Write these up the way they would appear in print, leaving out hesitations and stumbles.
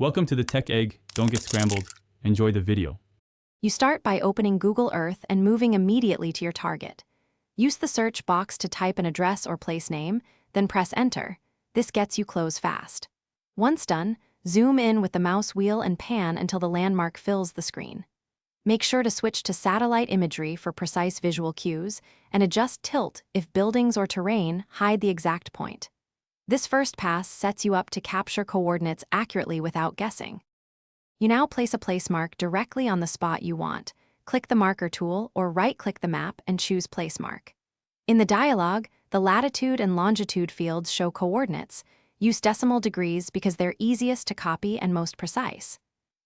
Welcome to the Tech Egg. Don't get scrambled. Enjoy the video. You start by opening Google Earth and moving immediately to your target. Use the search box to type an address or place name, then press enter. This gets you close fast. Once done, zoom in with the mouse wheel and pan until the landmark fills the screen. Make sure to switch to satellite imagery for precise visual cues and adjust tilt if buildings or terrain hide the exact point. This first pass sets you up to capture coordinates accurately without guessing. You now place a place mark directly on the spot you want. Click the marker tool or right-click the map and choose Place Mark. In the dialog, the latitude and longitude fields show coordinates. Use decimal degrees because they're easiest to copy and most precise.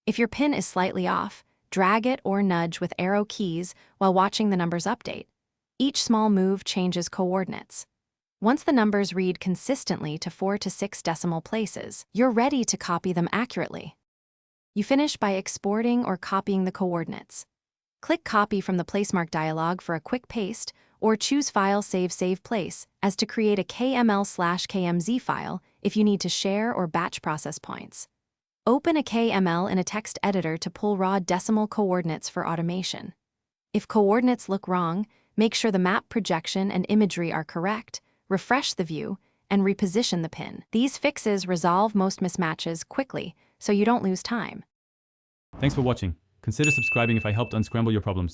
If your pin is slightly off, drag it or nudge with arrow keys while watching the numbers update. Each small move changes coordinates. Once the numbers read consistently to 4 to 6 decimal places, you're ready to copy them accurately. You finish by exporting or copying the coordinates. Click Copy from the Placemark dialog for a quick paste, or choose File Save Place as to create a KML/KMZ file if you need to share or batch process points. Open a KML in a text editor to pull raw decimal coordinates for automation. If coordinates look wrong, make sure the map projection and imagery are correct, refresh the view, and reposition the pin. These fixes resolve most mismatches quickly, so you don't lose time. Thanks for watching. Consider subscribing if I helped unscramble your problems.